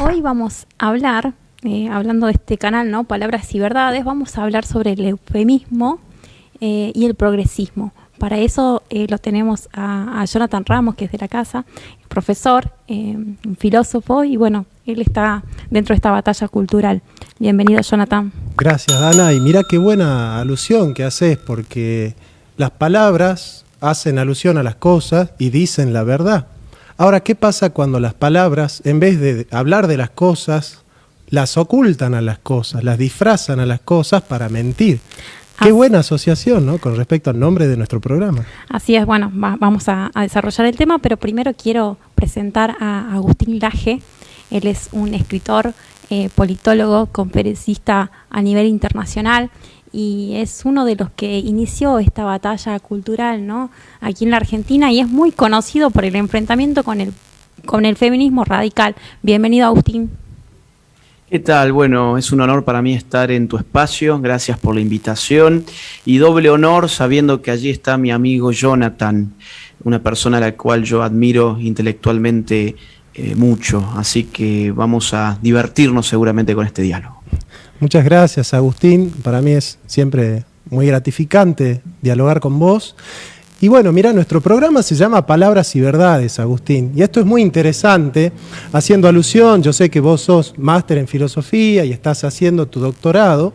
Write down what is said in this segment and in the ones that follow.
Hoy vamos a hablar, hablando de este canal, ¿no? Palabras y Verdades, vamos a hablar sobre el eufemismo y el progresismo. Para eso lo tenemos a Jonathan Ramos, que es de la casa, profesor, un filósofo, y bueno, él está dentro de esta batalla cultural. Bienvenido, Jonathan. Gracias, Dana, y mira qué buena alusión que haces, porque las palabras hacen alusión a las cosas y dicen la verdad. Ahora, ¿qué pasa cuando las palabras, en vez de hablar de las cosas, las ocultan a las cosas, las disfrazan a las cosas para mentir? Qué buena asociación, ¿no?, con respecto al nombre de nuestro programa. Así es, bueno, vamos a desarrollar el tema, pero primero quiero presentar a Agustín Laje. Él es un escritor, politólogo, conferencista a nivel internacional, y es uno de los que inició esta batalla cultural, ¿no?, aquí en la Argentina, y es muy conocido por el enfrentamiento con el feminismo radical. Bienvenido, Agustín. ¿Qué tal? Bueno, es un honor para mí estar en tu espacio, gracias por la invitación, y doble honor sabiendo que allí está mi amigo Jonathan, una persona a la cual yo admiro intelectualmente mucho, así que vamos a divertirnos seguramente con este diálogo. Muchas gracias, Agustín. Para mí es siempre muy gratificante dialogar con vos. Y bueno, mira, nuestro programa se llama Palabras y Verdades, Agustín. Y esto es muy interesante, haciendo alusión, yo sé que vos sos máster en filosofía y estás haciendo tu doctorado.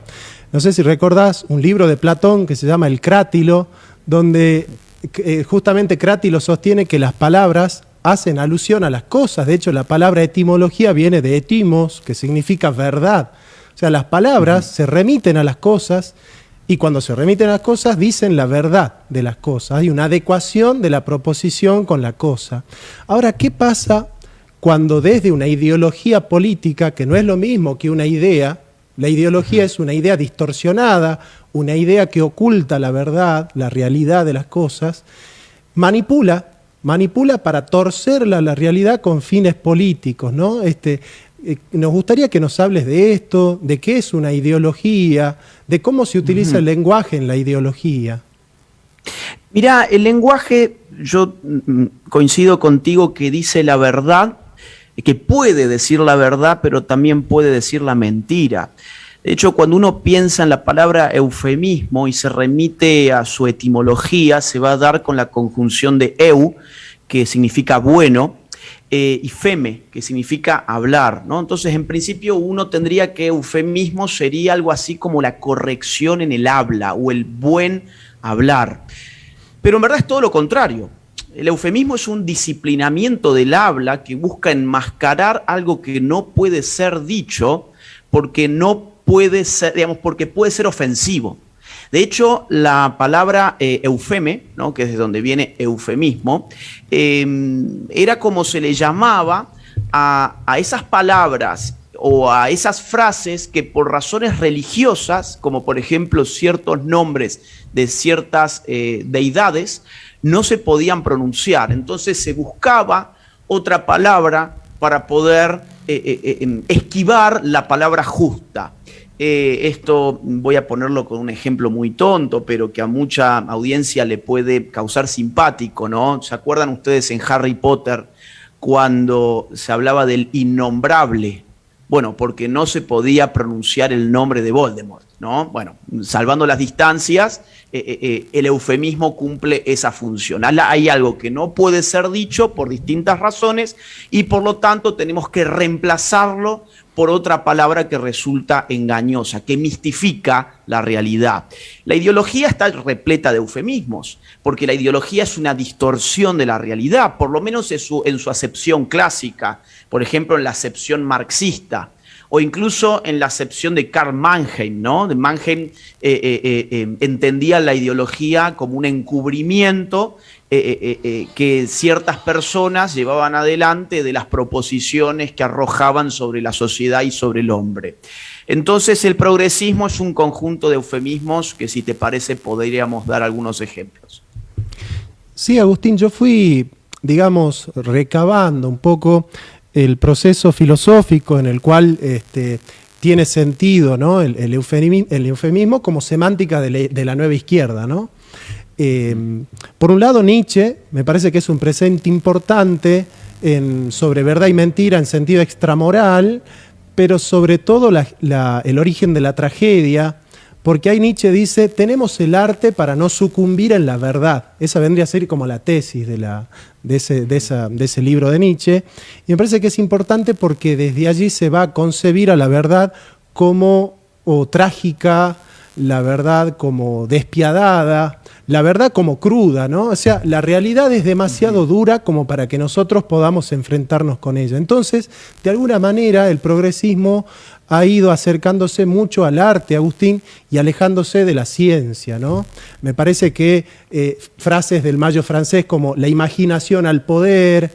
No sé si recordás un libro de Platón que se llama El Crátilo, donde justamente Crátilo sostiene que las palabras hacen alusión a las cosas. De hecho, la palabra etimología viene de etimos, que significa verdad. O sea, las palabras se remiten a las cosas, y cuando se remiten a las cosas dicen la verdad de las cosas. Hay una adecuación de la proposición con la cosa. Ahora, ¿qué pasa cuando desde una ideología política, que no es lo mismo que una idea, la ideología es una idea distorsionada, una idea que oculta la verdad, la realidad de las cosas, manipula para torcerla la realidad con fines políticos, ¿no? Nos gustaría que nos hables de esto, de qué es una ideología, de cómo se utiliza el lenguaje en la ideología. Mirá, el lenguaje, yo coincido contigo que dice la verdad, que puede decir la verdad, pero también puede decir la mentira. De hecho, cuando uno piensa en la palabra eufemismo y se remite a su etimología, se va a dar con la conjunción de eu, que significa bueno, y feme, que significa hablar, ¿no? Entonces, en principio, uno tendría que eufemismo sería algo así como la corrección en el habla o el buen hablar. Pero en verdad es todo lo contrario. El eufemismo es un disciplinamiento del habla que busca enmascarar algo que no puede ser dicho porque no puede ser, digamos, porque puede ser ofensivo. De hecho, la palabra eufeme, ¿no?, que es de donde viene eufemismo, era como se le llamaba a esas palabras o a esas frases que por razones religiosas, como por ejemplo ciertos nombres de ciertas deidades, no se podían pronunciar. Entonces se buscaba otra palabra para poder esquivar la palabra justa. Esto voy a ponerlo con un ejemplo muy tonto, pero que a mucha audiencia le puede causar simpático, ¿no? ¿Se acuerdan ustedes en Harry Potter cuando se hablaba del innombrable? Bueno, porque no se podía pronunciar el nombre de Voldemort, ¿no? Bueno, salvando las distancias, el eufemismo cumple esa función. Hay algo que no puede ser dicho por distintas razones y por lo tanto tenemos que reemplazarlo por otra palabra que resulta engañosa, que mistifica la realidad. La ideología está repleta de eufemismos, porque la ideología es una distorsión de la realidad, por lo menos en su acepción clásica, por ejemplo, en la acepción marxista, o incluso en la acepción de Karl Mannheim, ¿no? De Mannheim entendía la ideología como un encubrimiento que ciertas personas llevaban adelante de las proposiciones que arrojaban sobre la sociedad y sobre el hombre. Entonces el progresismo es un conjunto de eufemismos que, si te parece, podríamos dar algunos ejemplos. Sí, Agustín, yo fui, digamos, recabando un poco el proceso filosófico en el cual tiene sentido, ¿no?, el eufemismo como semántica de la nueva izquierda, ¿no? Por un lado, Nietzsche me parece que es un presente importante sobre verdad y mentira en sentido extramoral, pero sobre todo el origen de la tragedia, porque ahí Nietzsche dice, tenemos el arte para no sucumbir en la verdad. Esa vendría a ser como la tesis de ese libro de Nietzsche. Y me parece que es importante porque desde allí se va a concebir a la verdad como trágica, la verdad como despiadada, la verdad como cruda, ¿no? O sea, la realidad es demasiado dura como para que nosotros podamos enfrentarnos con ella. Entonces, de alguna manera, el progresismo ha ido acercándose mucho al arte, Agustín, y alejándose de la ciencia, ¿no? Me parece que frases del Mayo francés como la imaginación al poder.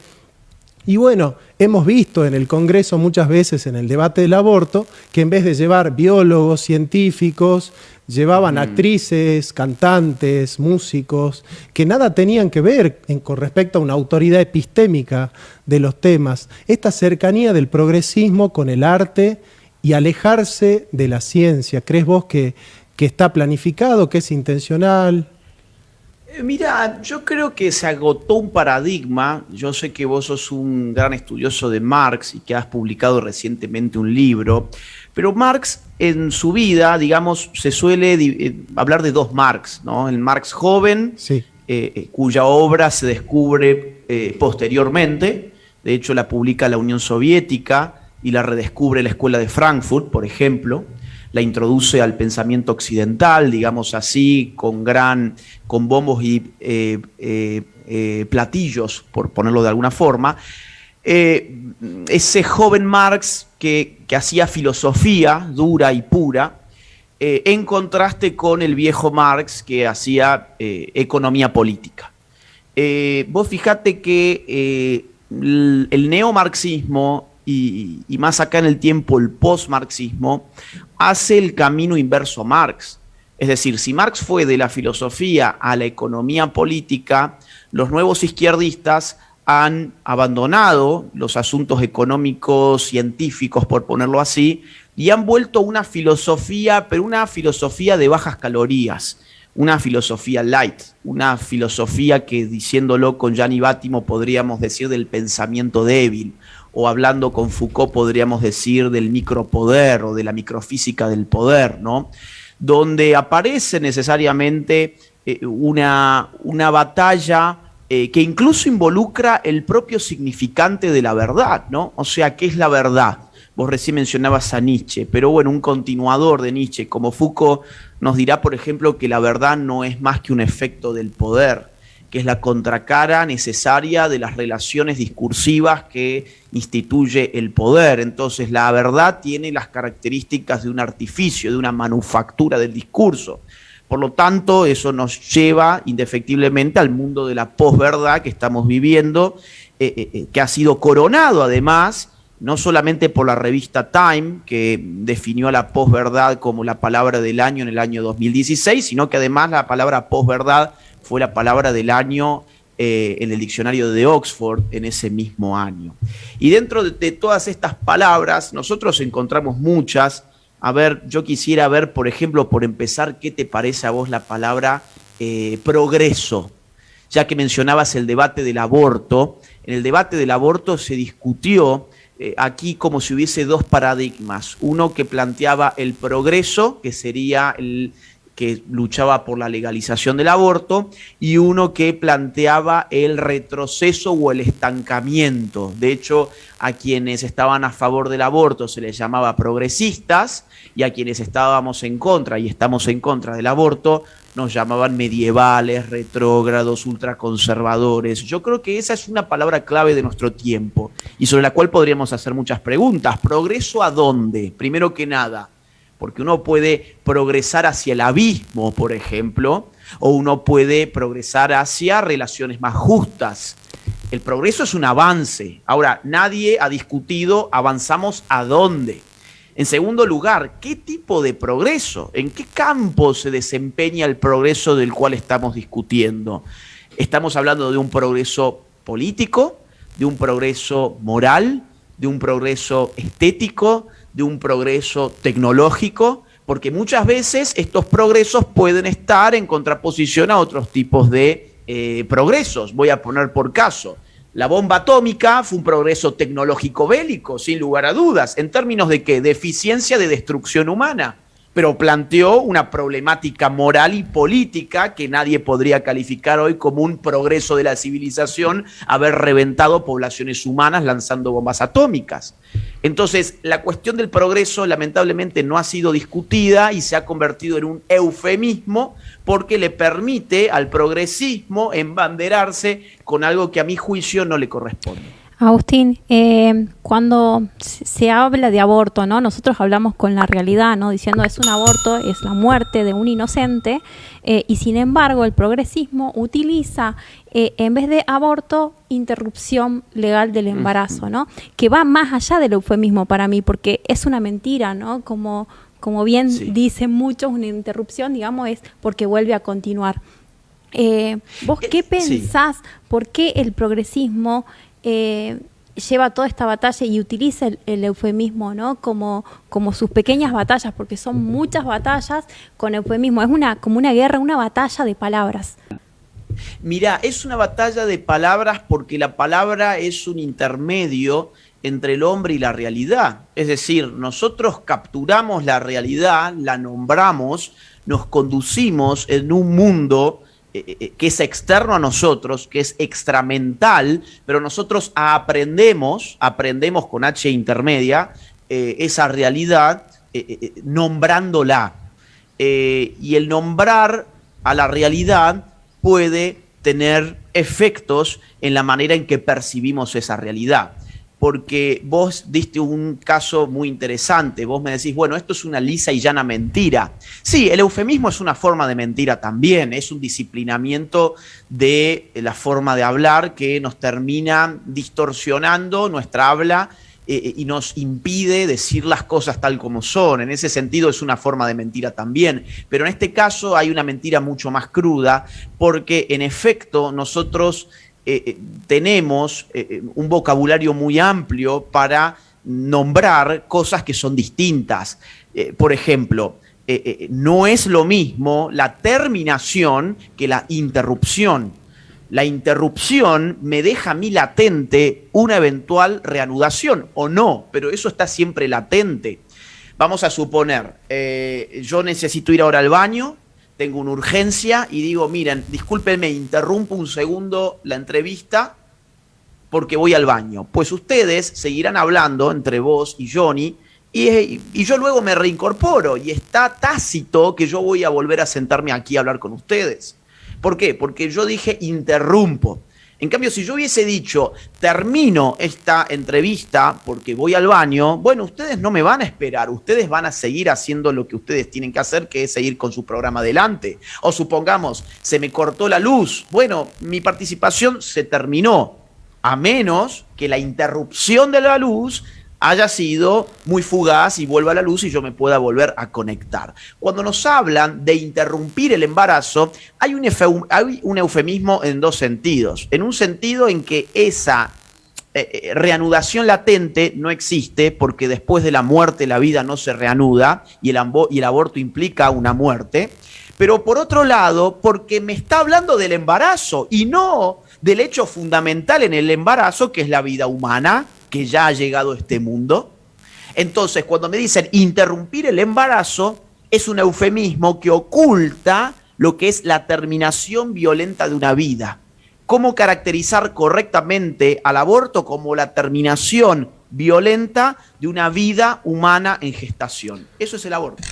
Y bueno, hemos visto en el Congreso muchas veces en el debate del aborto que en vez de llevar biólogos, científicos, llevaban actrices, cantantes, músicos, que nada tenían que ver con respecto a una autoridad epistémica de los temas. Esta cercanía del progresismo con el arte y alejarse de la ciencia, ¿crees vos que está planificado, que es intencional? Mira, yo creo que se agotó un paradigma. Yo sé que vos sos un gran estudioso de Marx y que has publicado recientemente un libro, pero Marx en su vida, digamos, se suele hablar de dos Marx, ¿no? El Marx joven, sí, cuya obra se descubre posteriormente, de hecho la publica la Unión Soviética y la redescubre la Escuela de Frankfurt, por ejemplo. La introduce al pensamiento occidental, digamos así, con bombos y platillos, por ponerlo de alguna forma. Ese joven Marx que hacía filosofía dura y pura, en contraste con el viejo Marx que hacía economía política. Vos fijate que el neomarxismo y más acá en el tiempo el postmarxismo hace el camino inverso a Marx. Es decir, si Marx fue de la filosofía a la economía política, los nuevos izquierdistas han abandonado los asuntos económicos, científicos, por ponerlo así, y han vuelto a una filosofía, pero una filosofía de bajas calorías, una filosofía light, una filosofía que, diciéndolo con Gianni Battimo, podríamos decir del pensamiento débil, o hablando con Foucault podríamos decir del micropoder o de la microfísica del poder, ¿no? Donde aparece necesariamente una batalla que incluso involucra el propio significante de la verdad, ¿no? O sea, ¿qué es la verdad? Vos recién mencionabas a Nietzsche, pero bueno, un continuador de Nietzsche como Foucault nos dirá, por ejemplo, que la verdad no es más que un efecto del poder, que es la contracara necesaria de las relaciones discursivas que instituye el poder. Entonces, la verdad tiene las características de un artificio, de una manufactura del discurso. Por lo tanto, eso nos lleva indefectiblemente al mundo de la posverdad que estamos viviendo, que ha sido coronado además, no solamente por la revista Time, que definió a la posverdad como la palabra del año en el año 2016, sino que además la palabra posverdad fue la palabra del año en el diccionario de Oxford en ese mismo año. Y dentro de todas estas palabras, nosotros encontramos muchas. A ver, yo quisiera ver, por ejemplo, por empezar, ¿qué te parece a vos la palabra progreso? Ya que mencionabas el debate del aborto, en el debate del aborto se discutió aquí como si hubiese dos paradigmas. Uno que planteaba el progreso, que sería el que luchaba por la legalización del aborto, y uno que planteaba el retroceso o el estancamiento. De hecho, a quienes estaban a favor del aborto se les llamaba progresistas, y a quienes estábamos en contra y estamos en contra del aborto nos llamaban medievales, retrógrados, ultraconservadores. Yo creo que esa es una palabra clave de nuestro tiempo y sobre la cual podríamos hacer muchas preguntas. ¿Progreso a dónde? Primero que nada, porque uno puede progresar hacia el abismo, por ejemplo, o uno puede progresar hacia relaciones más justas. El progreso es un avance. Ahora, nadie ha discutido avanzamos a dónde. En segundo lugar, ¿qué tipo de progreso? ¿En qué campo se desempeña el progreso del cual estamos discutiendo? ¿Estamos hablando de un progreso político, de un progreso moral, de un progreso estético, de un progreso tecnológico? Porque muchas veces estos progresos pueden estar en contraposición a otros tipos de progresos. Voy a poner por caso La bomba atómica fue un progreso tecnológico bélico, sin lugar a dudas, en términos de ¿qué? De eficiencia de destrucción humana, pero planteó una problemática moral y política que nadie podría calificar hoy como un progreso de la civilización, haber reventado poblaciones humanas lanzando bombas atómicas. Entonces, la cuestión del progreso lamentablemente no ha sido discutida y se ha convertido en un eufemismo porque le permite al progresismo embanderarse con algo que a mi juicio no le corresponde. Agustín, cuando se habla de aborto, ¿no? Nosotros hablamos con la realidad, ¿no? Diciendo es un aborto, es la muerte de un inocente, y sin embargo el progresismo utiliza, en vez de aborto, interrupción legal del embarazo, ¿no? Que va más allá del eufemismo para mí, porque es una mentira, ¿no? Como bien dicen muchos, una interrupción, digamos, es porque vuelve a continuar. ¿Vos qué pensás? ¿Por qué el progresismo lleva toda esta batalla y utiliza el eufemismo, ¿no? como sus pequeñas batallas, porque son muchas batallas con eufemismo? Es como una guerra, una batalla de palabras. Mirá, es una batalla de palabras porque la palabra es un intermedio entre el hombre y la realidad. Es decir, nosotros capturamos la realidad, la nombramos, nos conducimos en un mundo que es externo a nosotros, que es extramental, pero nosotros aprendemos con H intermedia, esa realidad nombrándola. Y el nombrar a la realidad puede tener efectos en la manera en que percibimos esa realidad. Porque vos diste un caso muy interesante, vos me decís, bueno, esto es una lisa y llana mentira. Sí, el eufemismo es una forma de mentira también, es un disciplinamiento de la forma de hablar que nos termina distorsionando nuestra habla y nos impide decir las cosas tal como son. En ese sentido es una forma de mentira también, pero en este caso hay una mentira mucho más cruda porque en efecto nosotros tenemos un vocabulario muy amplio para nombrar cosas que son distintas. Por ejemplo, no es lo mismo la terminación que la interrupción. La interrupción me deja a mí latente una eventual reanudación, o no, pero eso está siempre latente. Vamos a suponer, yo necesito ir ahora al baño, tengo una urgencia y digo, miren, discúlpenme, interrumpo un segundo la entrevista porque voy al baño. Pues ustedes seguirán hablando entre vos y Johnny y yo luego me reincorporo y está tácito que yo voy a volver a sentarme aquí a hablar con ustedes. ¿Por qué? Porque yo dije interrumpo. En cambio, si yo hubiese dicho termino esta entrevista porque voy al baño, bueno, ustedes no me van a esperar, ustedes van a seguir haciendo lo que ustedes tienen que hacer, que es seguir con su programa adelante. O supongamos, se me cortó la luz, bueno, mi participación se terminó, a menos que la interrupción de la luz haya sido muy fugaz y vuelva a la luz y yo me pueda volver a conectar. Cuando nos hablan de interrumpir el embarazo, hay un eufemismo en dos sentidos. En un sentido en que esa reanudación latente no existe porque después de la muerte la vida no se reanuda y el aborto implica una muerte. Pero por otro lado, porque me está hablando del embarazo y no del hecho fundamental en el embarazo, que es la vida humana, que ya ha llegado a este mundo. Entonces, cuando me dicen interrumpir el embarazo, es un eufemismo que oculta lo que es la terminación violenta de una vida. ¿Cómo caracterizar correctamente al aborto como la terminación violenta de una vida humana en gestación? Eso es el aborto.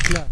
Claro.